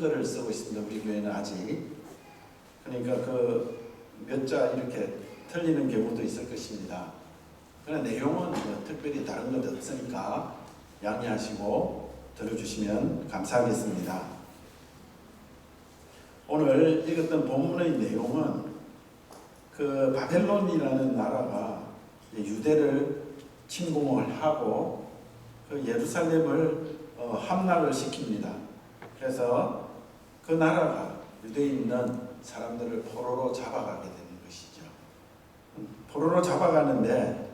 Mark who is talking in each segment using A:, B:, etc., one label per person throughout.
A: 한글을 쓰고 있습니다. 우리 교회는 아직. 그러니까 그 몇 자 이렇게 틀리는 경우도 있을 것입니다. 그러나 내용은 뭐 특별히 다른 것 없으니까 양해하시고 들어주시면 감사하겠습니다. 오늘 읽었던 본문의 내용은 그 바벨론이라는 나라가 유대를 침공을 하고 그 예루살렘을 함락을 시킵니다. 그래서 그 나라가 유대에 있는 사람들을 포로로 잡아가게 되는 것이죠. 포로로 잡아가는데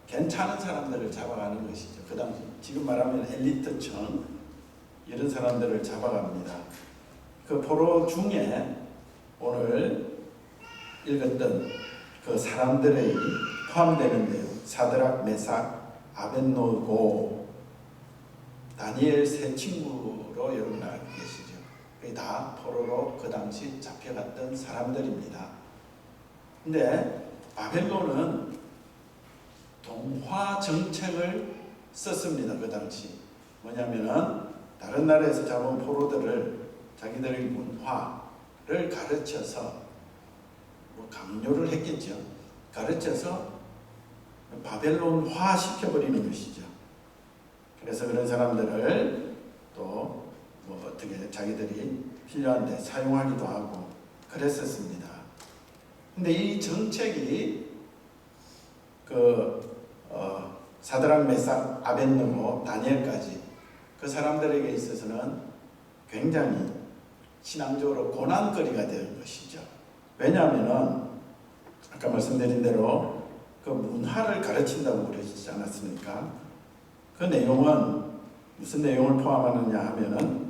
A: 괜찮은 사람들을 잡아가는 것이죠. 그 당시 지금 말하면 엘리트층 이런 사람들을 잡아갑니다. 그 포로 중에 오늘 읽었던 그 사람들의 포함되는데요. 사드락, 메삭, 아벳노고, 다니엘 세 친구로 여러분 알고 계시죠. 그게 다 포로로 그 당시 잡혀갔던 사람들입니다. 근데 바벨론은 동화 정책을 썼습니다. 그 당시 뭐냐면은 다른 나라에서 잡은 포로들을 자기들의 문화를 가르쳐서 강요를 했겠죠. 가르쳐서 바벨론화 시켜버리는 것이죠. 그래서 그런 사람들을 또 뭐 어떻게 자기들이 필요한데 사용하기도 하고 그랬었습니다. 근데 이 정책이 사드락, 메삭, 아벳느고, 다니엘까지 그 사람들에게 있어서는 굉장히 신앙적으로 고난거리가 되는 것이죠. 왜냐하면 아까 말씀드린 대로 그 문화를 가르친다고 그러시지 않았습니까? 그 내용은 무슨 내용을 포함하느냐 하면은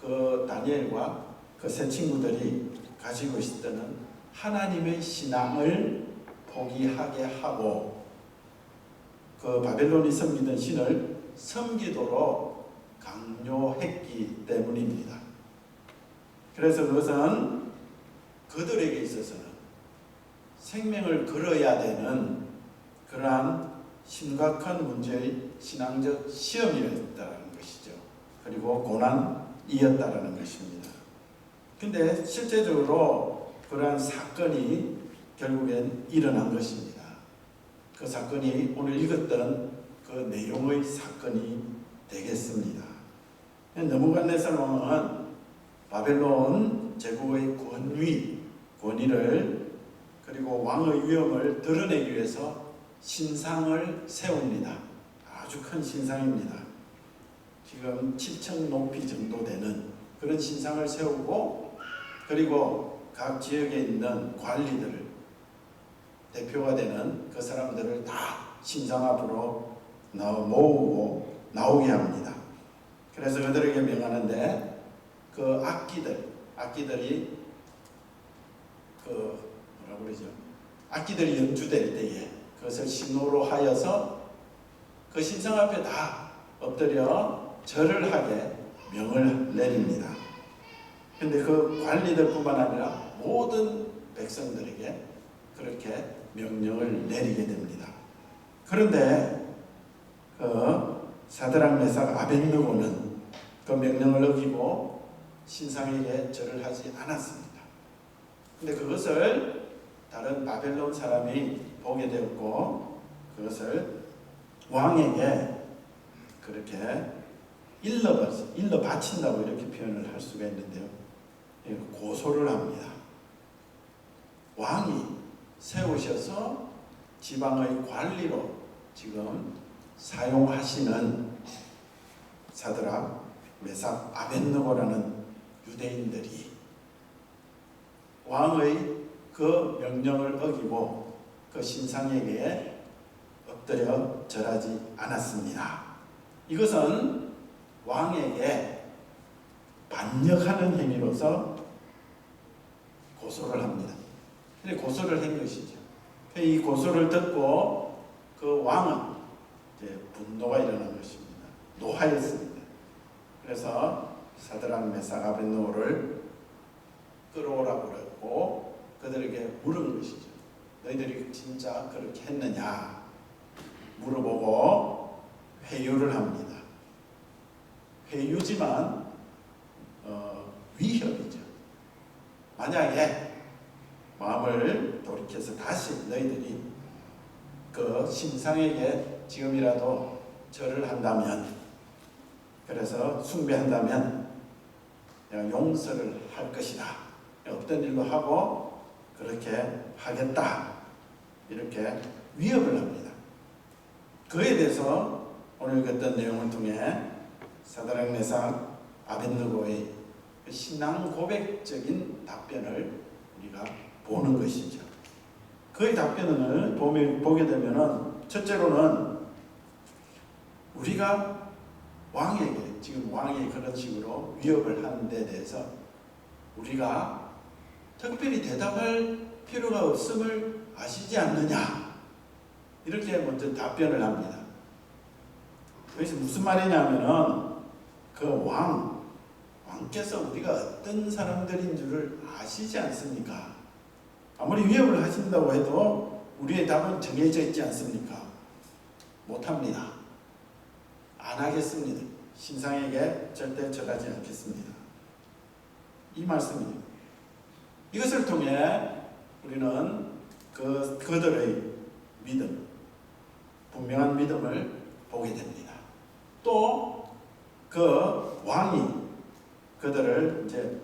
A: 그 다니엘과 그 세 친구들이 가지고 있었던 하나님의 신앙을 포기하게 하고 그 바벨론이 섬기던 신을 섬기도록 강요했기 때문입니다. 그래서 그것은 그들에게 있어서는 생명을 걸어야 되는 그러한 심각한 문제의 신앙적 시험이었다는 것이죠. 그리고 고난이었다는 것입니다. 근데 실제적으로 그러한 사건이 결국엔 일어난 것입니다. 그 사건이 오늘 읽었던 그 내용의 사건이 되겠습니다. 느부갓네살 왕은 바벨론 제국의 권위를 그리고 왕의 위엄을 드러내기 위해서 신상을 세웁니다. 아주 큰 신상입니다. 지금 7층 높이 정도 되는 그런 신상을 세우고 그리고 각 지역에 있는 관리들 대표가 되는 그 사람들을 다 신상 앞으로 모으고 나오게 합니다. 그래서 그들에게 명하는데 그 악기들이 뭐라고 그러죠? 악기들이 연주될 때에 그것을 신호로 하여서 그 신상 앞에 다 엎드려 절을 하게 명을 내립니다. 근데 그 관리들뿐만 아니라 모든 백성들에게 그렇게 명령을 내리게 됩니다. 그런데 그 사드락, 메삭, 아벳느고는 그 명령을 어기고 신상에게 절을 하지 않았습니다. 근데 그것을 다른 바벨론 사람이 보게 되었고 그것을 왕에게 그렇게 일러 바친다고 이렇게 표현을 할 수가 있는데요. 고소를 합니다. 왕이 세우셔서 지방의 관리로 지금 사용하시는 사드락, 메삭, 아벳느고라는 유대인들이 왕의 그 명령을 어기고 그 신상에게 엎드려 절하지 않았습니다. 이것은 왕에게 반역하는 행위로서 고소를 합니다. 근데 고소를 한 것이죠. 이 고소를 듣고 그 왕은 이제 분노가 일어난 것입니다. 노하였습니다. 그래서 사드락, 메삭, 아벳느고를 끌어오라고 그랬고 그들에게 물은 것이죠. 너희들이 진짜 그렇게 했느냐 물어보고 회유를 합니다. 회유지만 위협이죠. 만약에 마음을 돌이켜서 다시 너희들이 그 신상에게 지금이라도 절을 한다면, 그래서 숭배한다면 내가 용서를 할 것이다. 없던 일로 하고 그렇게 하겠다. 이렇게 위협을 합니다. 그에 대해서 오늘 읽었던 내용을 통해 사드락 메삭 아벳느고의 신앙 고백적인 답변을 우리가 보는 것이죠. 그의 답변을 보게 되면은 첫째로는 우리가 왕에게, 지금 왕이 그런 식으로 위협을 하는 데 대해서 우리가 특별히 대답할 필요가 없음을 아시지 않느냐, 이렇게 먼저 답변을 합니다. 그래서 무슨 말이냐면은 그 왕께서 우리가 어떤 사람들인 줄을 아시지 않습니까? 아무리 위협을 하신다고 해도 우리의 답은 정해져 있지 않습니까? 못합니다. 안 하겠습니다. 신상에게 절대 절하지 않겠습니다. 이 말씀이에요. 이것을 통해 우리는 그들의 믿음, 분명한 믿음을 보게 됩니다. 또 그 왕이 그들을 이제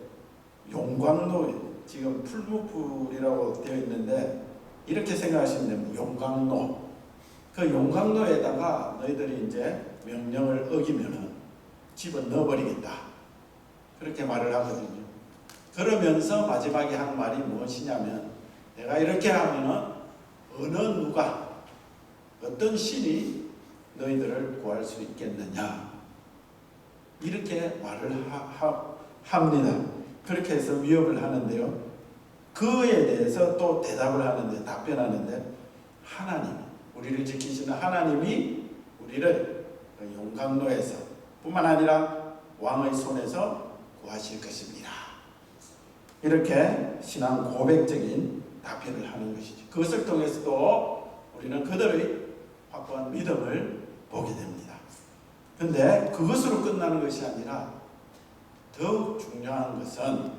A: 용광로, 지금 풀무불이라고 되어 있는데 이렇게 생각하시면 됩니다. 용광로. 그 용광로에다가 너희들이 이제 명령을 어기면은 집어넣어 버리겠다. 그렇게 말을 하거든요. 그러면서 마지막에 한 말이 무엇이냐면, 내가 이렇게 하면은 어느 누가, 어떤 신이 너희들을 구할 수 있겠느냐, 이렇게 말을 합니다. 그렇게 해서 위협을 하는데요. 그에 대해서 또 대답을 하는데, 답변하는데, 하나님, 우리를 지키시는 하나님이 우리를 용광로에서 뿐만 아니라 왕의 손에서 구하실 것입니다. 이렇게 신앙 고백적인 답변을 하는 것이죠. 그것을 통해서도 우리는 그들의 확고한 믿음을 보게 됩니다. 그런데 그것으로 끝나는 것이 아니라 더욱 중요한 것은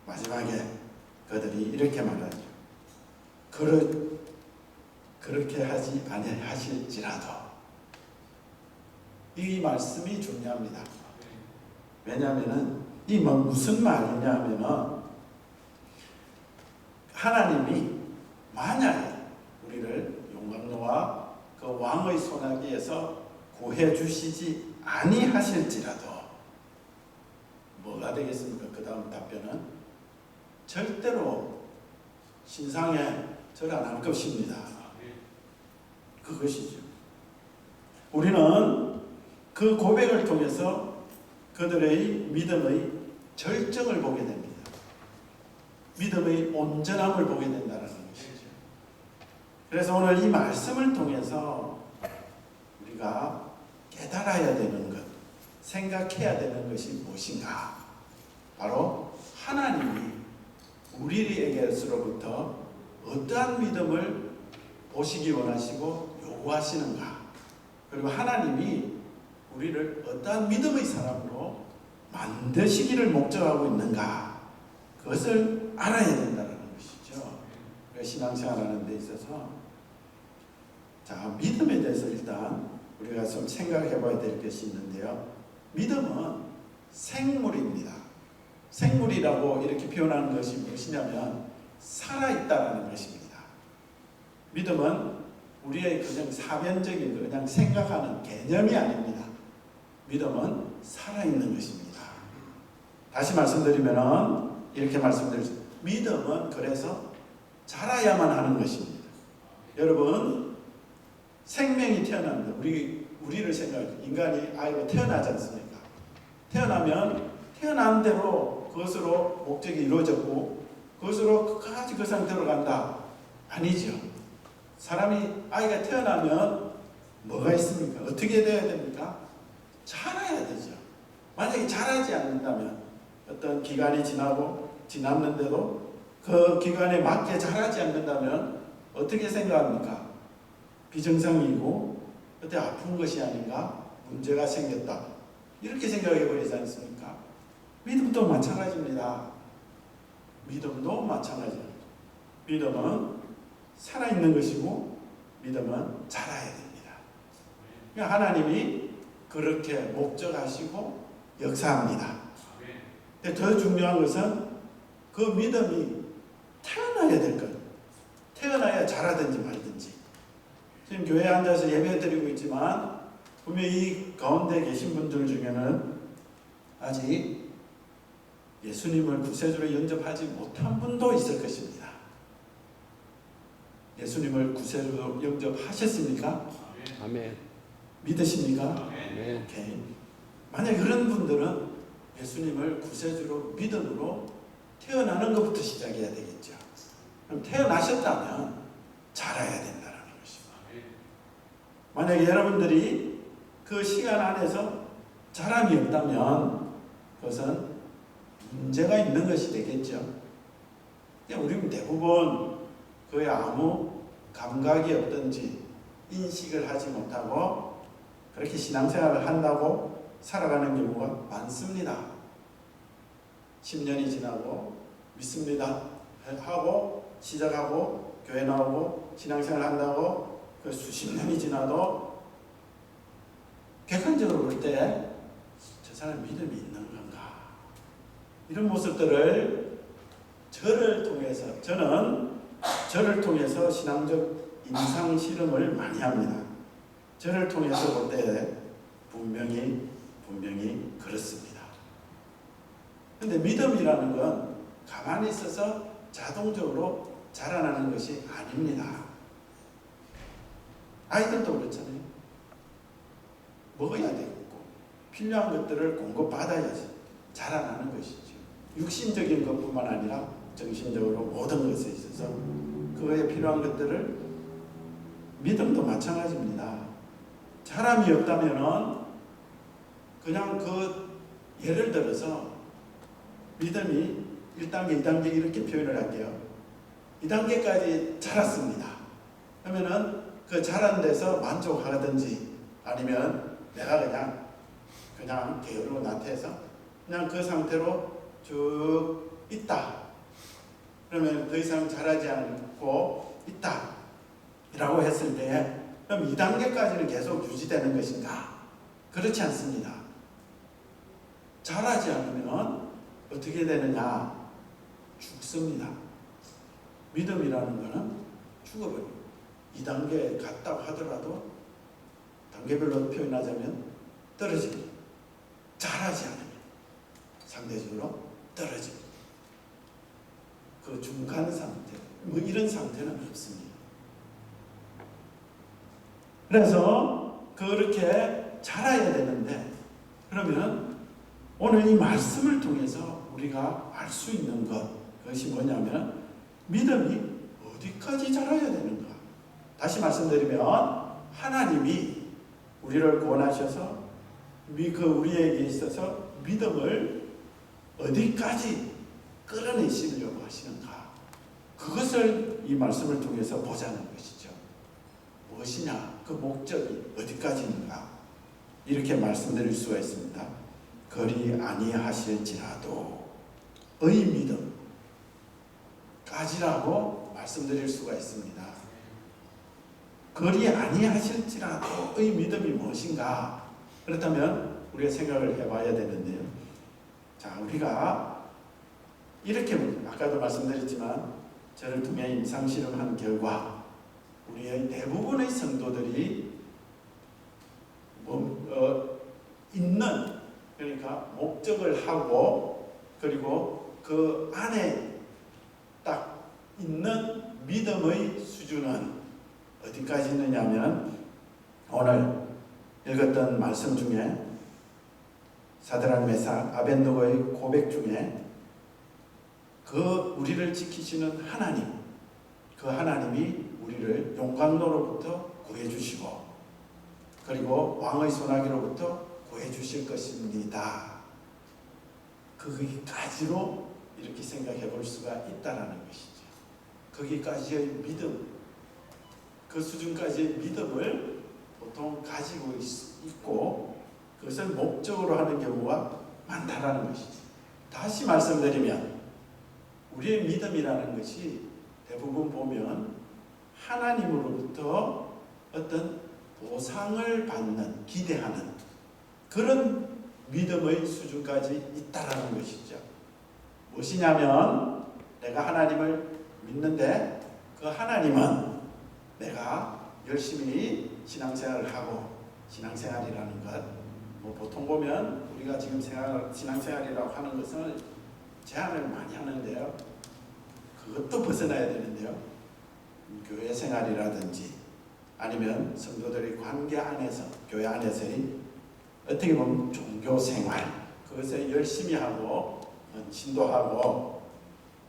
A: 마지막에 그들이 이렇게 말하죠. 그렇게 하지 아니하실지라도. 이 말씀이 중요합니다. 왜냐하면 이 무슨 말이냐 하면은, 하나님이 만약에 우리를 용광로와 그 왕의 손아귀에서 구해 주시지 아니하실지라도 뭐가 되겠습니까? 그 다음 답변은 절대로 신상에 절 안 할 것입니다. 그것이죠. 우리는 그 고백을 통해서 그들의 믿음의 절정을 보게 됩니다. 믿음의 온전함을 보게 된다는 것이죠. 그래서 오늘 이 말씀을 통해서 우리가 깨달아야 되는 것, 생각해야 되는 것이 무엇인가? 바로 하나님이 우리에게서로부터 어떠한 믿음을 보시기 원하시고 요구하시는가? 그리고 하나님이 우리를 어떠한 믿음의 사람으로 만드시기를 목적하고 있는가? 그것을 알아야 된다는 것이죠. 신앙생활하는 데 있어서, 자, 믿음에 대해서 일단 우리가 좀 생각해 봐야 될 것이 있는데요. 믿음은 생물입니다. 생물이라고 이렇게 표현하는 것이 무엇이냐면 살아있다는 것입니다. 믿음은 우리의 그냥 사변적인, 그냥 생각하는 개념이 아닙니다. 믿음은 살아있는 것입니다. 다시 말씀드리면 이렇게 말씀드리죠. 믿음은 그래서 자라야만 하는 것입니다. 여러분, 생명이 태어납니다. 우리를 생각해요. 인간이 아이가 태어나지 않습니까? 태어나면 태어난 대로 그것으로 목적이 이루어졌고 그것으로 끝까지 그 상태로 간다. 아니죠. 사람이, 아이가 태어나면 뭐가 있습니까? 어떻게 돼야 됩니까? 자라야 되죠. 만약에 자라지 않는다면, 어떤 기간이 지났는데도 그 기간에 맞게 자라지 않는다면 어떻게 생각합니까? 비정상이고 어때 아픈 것이 아닌가? 문제가 생겼다. 이렇게 생각해 버리지 않습니까? 믿음도 마찬가지입니다. 믿음도 마찬가지입니다. 믿음은 살아있는 것이고 믿음은 자라야 됩니다. 그러니까 하나님이 그렇게 목적하시고 역사합니다. 근데 더 중요한 것은 그 믿음이 태어나야 될 것. 태어나야 자라든지 말든지. 지금 교회에 앉아서 예배 드리고 있지만 분명히 이 가운데 계신 분들 중에는 아직 예수님을 구세주로 영접하지 못한 분도 있을 것입니다. 예수님을 구세주로 영접하셨습니까?
B: 아멘.
A: 믿으십니까?
B: 아멘.
A: 오케이. 만약 그런 분들은 예수님을 구세주로 믿음으로 태어나는 것부터 시작해야 되겠죠. 그럼 태어나셨다면 자라야 된다는 것입니다. 만약에 여러분들이 그 시간 안에서 자람이 없다면 그것은 문제가 있는 것이 되겠죠. 우리는 대부분 그에 아무 감각이 없든지 인식을 하지 못하고 그렇게 신앙생활을 한다고 살아가는 경우가 많습니다. 10년이 지나고 믿습니다 하고 시작하고 교회 나오고 신앙생활 한다고 그 수십 년이 지나도 객관적으로 볼 때 저 사람 믿음이 있는 건가? 이런 모습들을 저는 저를 통해서 신앙적 인상 실험을 많이 합니다. 저를 통해서 볼 때 분명히 그렇습니다. 그런데 믿음이라는 건 가만히 있어서 자동적으로 자라나는 것이 아닙니다. 아이들도 그렇잖아요. 먹어야 되고 필요한 것들을 공급받아야지 자라나는 것이죠. 육신적인 것뿐만 아니라 정신적으로 모든 것에 있어서 그거에 필요한 것들을 믿음도 마찬가지입니다. 사람이 없다면은 그냥 예를 들어서 믿음이 1단계, 2단계 이렇게 표현을 할게요. 2단계까지 자랐습니다. 그러면은 그 자란 데서 만족하든지 아니면 내가 그냥 게으르고 나태해서 그냥 그 상태로 쭉 있다. 그러면 더 이상 자라지 않고 있다. 라고 했을 때 그럼 2단계까지는 계속 유지되는 것인가? 그렇지 않습니다. 자라지 않으면 어떻게 되느냐? 죽습니다. 믿음이라는 것은 죽어버립니다. 2단계 갔다고 하더라도 단계별로 표현하자면 떨어집니다. 자라지 않으면 상대적으로 떨어집니다. 그 중간 상태, 이런 상태는 없습니다. 그래서 그렇게 자라야 되는데 그러면 오늘 이 말씀을 통해서 우리가 알 수 있는 그것이 뭐냐면 믿음이 어디까지 자라야 되는가. 다시 말씀드리면 하나님이 우리를 구원하셔서 우리에게 있어서 믿음을 어디까지 끌어내시려고 하시는가. 그것을 이 말씀을 통해서 보자는 것이죠. 무엇이냐? 그 목적이 어디까지 있는가? 이렇게 말씀드릴 수가 있습니다. 그리 아니하실지라도 의 믿음까지라고 말씀드릴 수가 있습니다. 그리 아니하실지라도 의 믿음이 무엇인가? 그렇다면 우리가 생각을 해봐야 되는데요. 자, 우리가 이렇게 아까도 말씀드렸지만 저를 통해 임상실험한 결과 우리의 대부분의 성도들이 있는, 그러니까 목적을 하고 그리고 그 안에 딱 있는 믿음의 수준은 어디까지 있느냐면 오늘 읽었던 말씀 중에 사드락 메삭 아벳느고의 고백 중에 우리를 지키시는 하나님, 그 하나님이 우리를 용광로로부터 구해주시고 그리고 왕의 소나기로부터 구해주실 것입니다. 거기까지로 이렇게 생각해 볼 수가 있다는 것이죠. 거기까지의 믿음, 그 수준까지의 믿음을 보통 가지고 있고 그것을 목적으로 하는 경우가 많다라는 것이죠. 다시 말씀드리면 우리의 믿음이라는 것이 대부분 보면 하나님으로부터 어떤 보상을 받는, 기대하는 그런 믿음의 수준까지 있다라는 것이죠. 무엇이냐면 내가 하나님을 믿는데 그 하나님은 내가 열심히 신앙생활을 하고, 신앙생활이라는 것 보통 보면 우리가 지금 신앙생활이라고 하는 것은 제한을 많이 하는데요. 그것도 벗어나야 되는데요. 교회 생활이라든지 아니면 성도들의 관계 안에서, 교회 안에서의 어떻게 보면 종교 생활, 그것을 열심히 하고 신도하고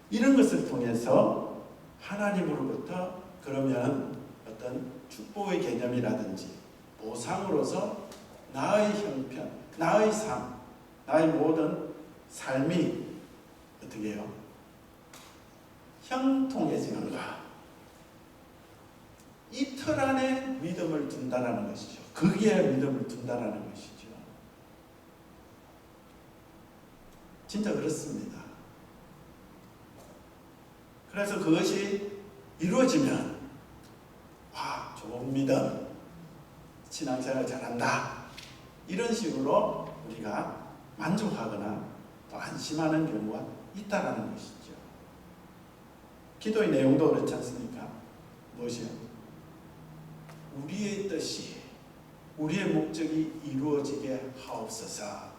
A: 이런 것을 통해서 하나님으로부터 그러면 어떤 축복의 개념이라든지 보상으로서 나의 형편, 나의 삶, 나의 모든 삶이 어떻게 해요? 형통해지는가? 이 틀 안에 믿음을 둔다는 것이죠. 거기에 믿음을 둔다는 것이죠. 진짜 그렇습니다. 그래서 그것이 이루어지면 와, 좋은 믿음, 신앙생활 잘한다, 이런 식으로 우리가 만족하거나 또 안심하는 경우가 있다라는 것이죠. 기도의 내용도 그렇지 않습니까? 무엇이요? 우리의 뜻이, 우리의 목적이 이루어지게 하옵소서.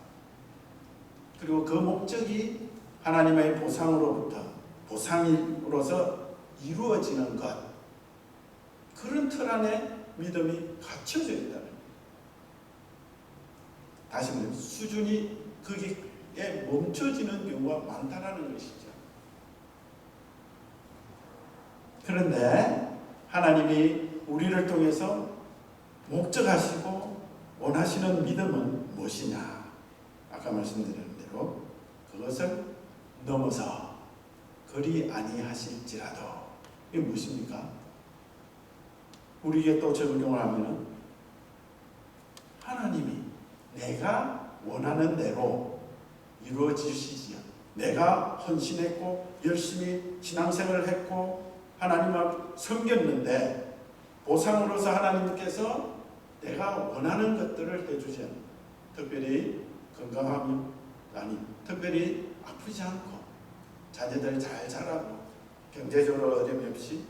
A: 그리고 그 목적이 하나님의 보상으로서 이루어지는 것, 그런 틀 안에 믿음이 갖춰져 있다는 거예요. 다시 말해 수준이 거기에 멈춰지는 경우가 많다라는 것이죠. 그런데 하나님이 우리를 통해서 목적하시고 원하시는 믿음은 무엇이냐? 아까 말씀드린 대로 그것을 넘어서 그리 아니하실지라도, 이게 무엇입니까? 우리에게 또 적용을 하면 하나님이 내가 원하는 대로 이루어지시지요. 내가 헌신했고 열심히 신앙생활을 했고 하나님을 섬겼는데 보상으로서 하나님께서 내가 원하는 것들을 해주지 않는, 특별히 건강하며, 아니 특별히 아프지 않고 자녀들 잘 자라고 경제적으로 어려움이 없이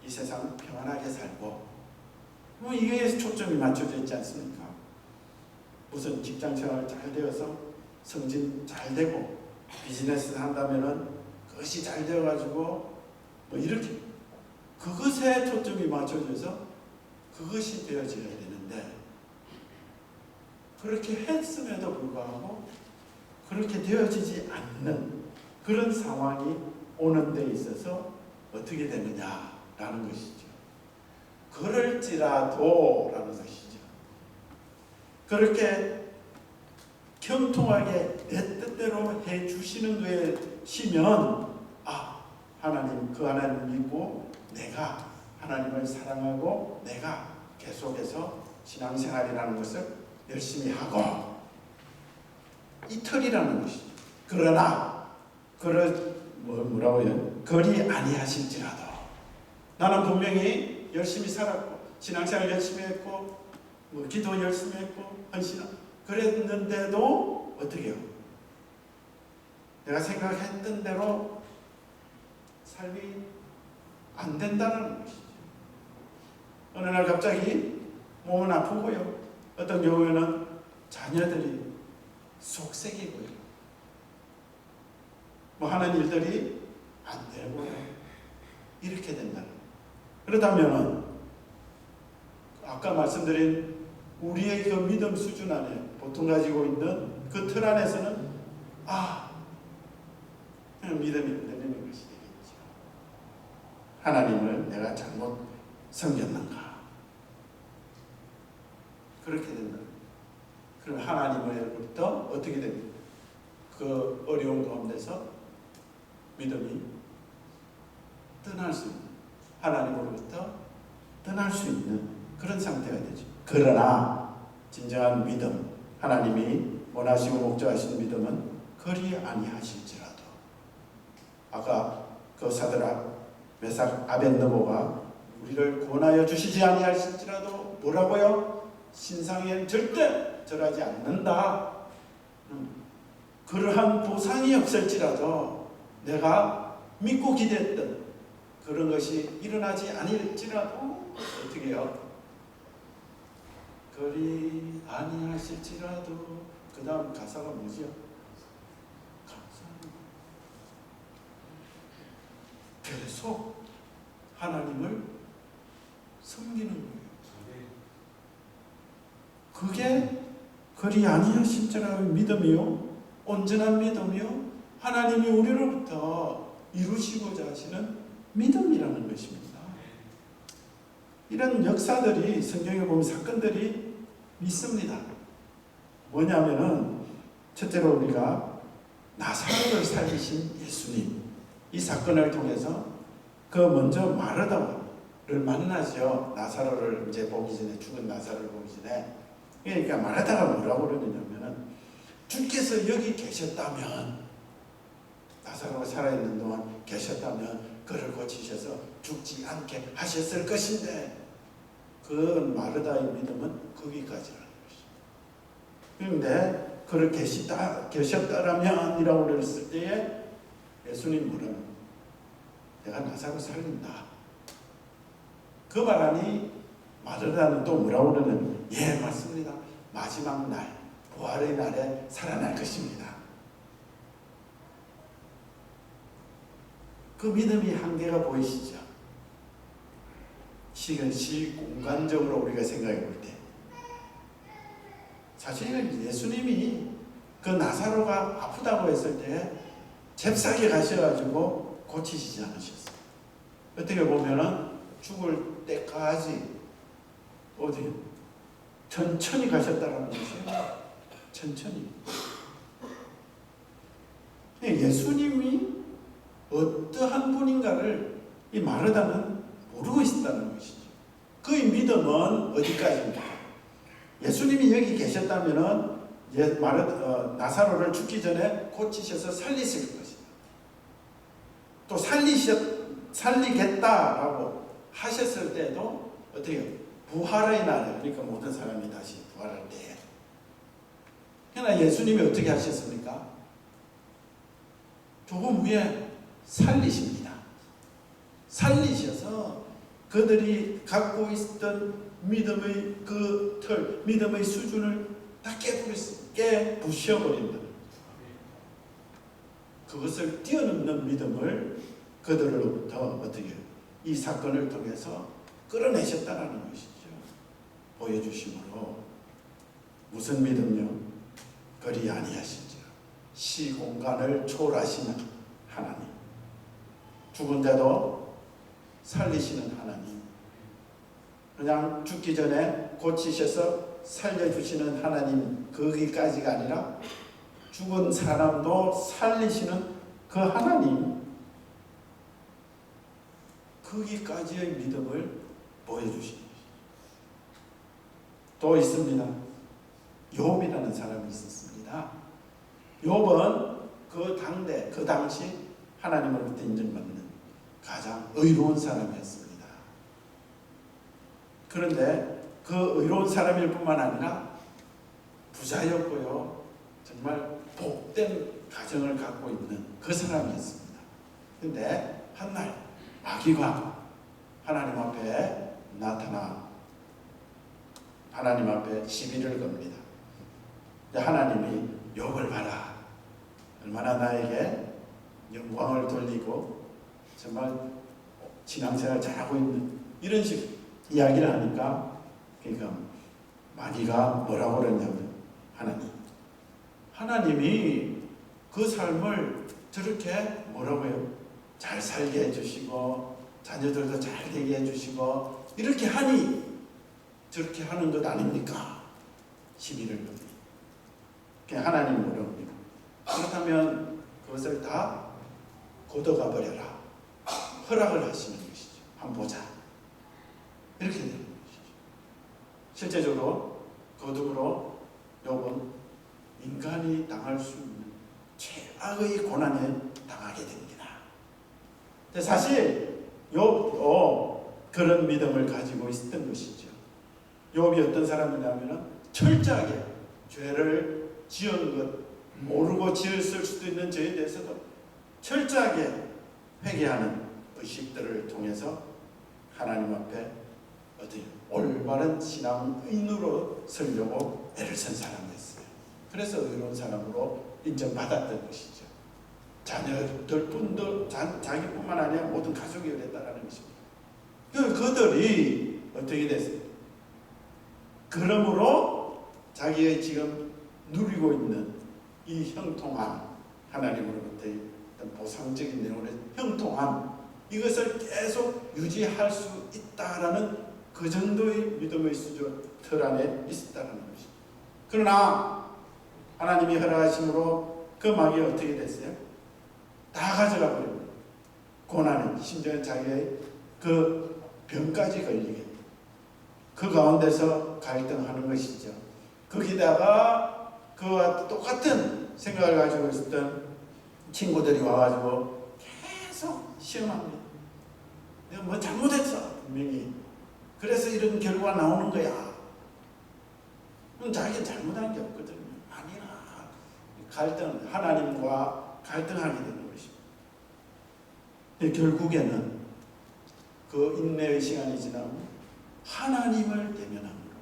A: 이 세상 평안하게 살고, 뭐 이게 초점이 맞춰져 있지 않습니까? 무슨 직장생활 잘 되어서 승진 잘 되고 비즈니스 한다면은 그것이 잘 되어가지고 뭐 이렇게 그것에 초점이 맞춰져서 그것이 되어져야 되는데, 그렇게 했음에도 불구하고 그렇게 되어지지 않는 그런 상황이 오는 데 있어서 어떻게 되느냐라는 것이죠. 그럴지라도 라는 것이죠. 그렇게 형통하게 내 뜻대로 해주시는 것이면 하나님, 그 하나님 믿고 내가 하나님을 사랑하고 내가 계속해서 신앙생활이라는 것을 열심히 하고, 이 틀이라는 것이죠. 그러나 뭐라고요? 그리 아니하실지라도 나는 분명히 열심히 살았고 신앙생활 열심히 했고 기도 열심히 했고 헌신 그랬는데도 어떻게 해요? 내가 생각했던 대로 삶이 안 된다는 것이죠. 어느 날 갑자기 몸은 아프고요. 어떤 경우에는 자녀들이 속색이고요. 뭐 하는 일들이 안 되고요. 이렇게 된다는 거예요. 그렇다면 아까 말씀드린 우리의 그 믿음 수준 안에 보통 가지고 있는 그 틀 안에서는 그냥 믿음이 흔들리는 것이 되겠죠. 하나님을 내가 잘못 섬겼는가? 그렇게 된다. 그럼 하나님으로부터 어떻게 됩니까? 그 어려운 가운데서 믿음이 떠날 수 있는, 하나님으로부터 떠날 수 있는 그런 상태가 되죠. 그러나 진정한 믿음, 하나님이 원하시고 목적하시는 믿음은 그리 아니하실지라도. 아까 그 사드락 메삭 아벳느고가 우리를 구원하여 주시지 아니하실지라도 뭐라고요? 신상에는 절대 절하지 않는다. 그러한 보상이 없을지라도 내가 믿고 기대했던 그런 것이 일어나지 아닐지라도 어떻게 해요? 그리 아니하실지라도. 그 다음 가사가 뭐죠? 계속 하나님을 섬기는 거예요. 그게 그리 아니하실지라도 믿음이요, 온전한 믿음이요, 하나님이 우리로부터 이루시고자 하시는 믿음이라는 것입니다. 이런 역사들이 성경에 보면 사건들이 있습니다. 뭐냐면은 첫째로 우리가 나사로를 살리신 예수님, 이 사건을 통해서 그 먼저 마르다를 만나죠. 나사로를 이제 보기 전에, 죽은 나사로를 보기 전에. 그러니까 마르다가 뭐라고 그러느냐면은 주께서 여기 계셨다면, 나사로가 살아있는 동안 계셨다면 그를 고치셔서 죽지 않게 하셨을 것인데, 그 마르다의 믿음은 거기까지라는 것이죠. 그런데 그를 계셨다라면 이라고 그랬을 때에 예수님 물은 내가 나사로 살린다. 그 말하니 마르다는 또 뭐라고 그러는? 예, 맞습니다. 마지막 날, 부활의 날에 살아날 것입니다. 그 믿음이 한계가 보이시죠? 시공간적으로 우리가 생각해 볼 때, 사실은 예수님이 그 나사로가 아프다고 했을 때 잽싸게 가셔가지고 고치시지 않으셨어요. 어떻게 보면은 죽을 때까지 어디 천천히 가셨다라는 것이에요. 천천히. 예수님이 어떠한 분인가를 이 마르다는 모르고 있었다는 것이죠. 그의 믿음은 어디까지입니까? 예수님이 여기 계셨다면은 나사로를 죽기 전에 고치셔서 살리실 것이다. 또 살리겠다라고 하셨을 때도 어떻게 부활의 날에, 그러니까 모든 사람이 다시 부활할 때에, 그러나 예수님이 어떻게 하셨습니까? 조금 후에 살리십니다. 살리셔서 그들이 갖고 있었던 믿음의 그 틀, 믿음의 수준을 다 깨부셔버린다. 그것을 뛰어넘는 믿음을 그들로부터 어떻게 이 사건을 통해서 끌어내셨다는 것이죠. 보여주심으로. 무슨 믿음요? 그리 아니하시죠. 시공간을 초월하시는 하나님, 죽은 자도 살리시는 하나님, 그냥 죽기 전에 고치셔서 살려주시는 하나님, 거기까지가 아니라 죽은 사람도 살리시는 그 하나님, 거기까지의 믿음을 보여주신 것이죠. 또 있습니다. 욥이라는 사람이 있었습니다. 욥은 그 당시 하나님으로부터 인정받는 가장 의로운 사람이었습니다. 그런데 그 의로운 사람일 뿐만 아니라 부자였고요, 정말 복된 가정을 갖고 있는 그 사람이었습니다. 그런데 한날 마귀가 하나님 앞에 나타나 하나님 앞에 시비를 겁니다. 하나님이 욥을 봐라, 얼마나 나에게 영광을 돌리고 정말 신앙생활 잘하고 있는, 이런 식 이야기를 하니까, 그러니까 마귀가 뭐라고 그랬냐면, 하나님이 그 삶을 저렇게 뭐라고 해요? 잘 살게 해주시고 자녀들도 잘 되게 해주시고 이렇게 하니 저렇게 하는 것 아닙니까? 시비를 겁니다. 하나님 뭐랍니까? 그렇다면 그것을 다 걷어가 버려라, 허락을 하시는 것이죠. 한번 보자, 이렇게 되는 것이죠. 실제적으로 거듭으로 욥은 인간이 당할 수 있는 최악의 고난에 당하게 됩니다. 사실 욥도 그런 믿음을 가지고 있었던 것이죠. 욥이 어떤 사람이냐면 철저하게 죄를 지은 것, 모르고 지었을 수도 있는 죄에 대해서도 철저하게 회개하는 의식들을 통해서 하나님 앞에 어떻게 올바른 신앙인으로 서려고 애를 쓴 사람이었어요. 그래서 의로운 사람으로 인정받았던 것이죠. 자녀들뿐도 자기뿐만 아니라 모든 가족이 그랬다라는 것입니다. 그들이 어떻게 됐습니까? 그러므로 자기의 지금 누리고 있는 이 형통함, 하나님으로부터의 보상적인 내용의 형통함, 이것을 계속 유지할 수 있다라는 그 정도의 믿음의 수준 틀 안에 있었다는 것입니다. 그러나 하나님이 허락하심으로 그 막이 어떻게 됐어요? 다 가져가 버립니다. 고난은 심지어 자기의 그 병까지 걸리게, 그 가운데서 갈등하는 것이죠. 거기다가 그와 똑같은 생각을 가지고 있었던 친구들이 와가지고 계속 시험합니다. 내가 뭐 잘못했어 분명히. 그래서 이런 결과가 나오는 거야. 그럼 자기가 잘못한 게 없거든요. 아니라 갈등, 하나님과 갈등하게 되는 것입니다. 결국에는 그 인내의 시간이 지나면 하나님을 대면함으로,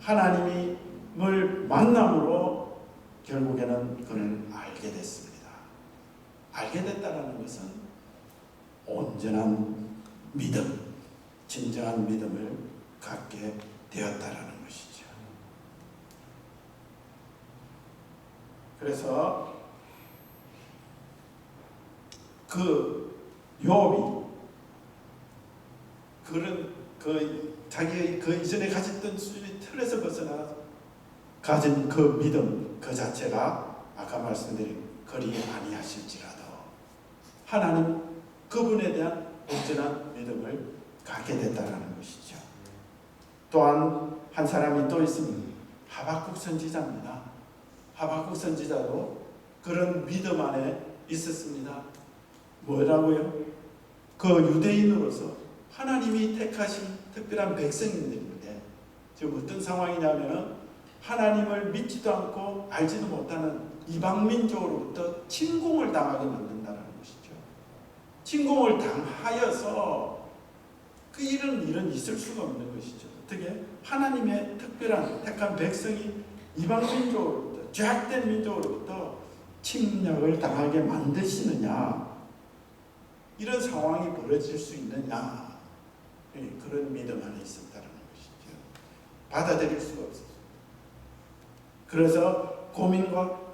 A: 하나님을 만남으로 결국에는 그는 알게 됐습니다. 알게 됐다는 것은 온전한 믿음, 진정한 믿음을 갖게 되었다라는 것이죠. 그래서 그 욥이 그런 자기의 그 이전에 가졌던 수준의 틀에서 벗어나 가진 그 믿음 그 자체가 아까 말씀드린 그리 아니하실지라도 하나님 그분에 대한 온전한 믿음을 갖게 됐다는 것이죠. 또한 한 사람이 또 있습니다. 하박국 선지자입니다. 하박국 선지자도 그런 믿음 안에 있었습니다. 뭐라고요? 그 유대인으로서 하나님이 택하신 특별한 백성인들인데 지금 어떤 상황이냐면 하나님을 믿지도 않고 알지도 못하는 이방민족으로부터 침공을 당하게 만든다는 것이죠. 침공을 당하여서 그 일은 있을 수가 없는 것이죠. 어떻게? 하나님의 특별한 택한 백성이 이방민족으로부터, 죄악된 민족으로부터 침략을 당하게 만드시느냐, 이런 상황이 벌어질 수 있느냐, 그런 믿음 안에 있었다는 것이죠. 받아들일 수가 없었어요. 그래서 고민과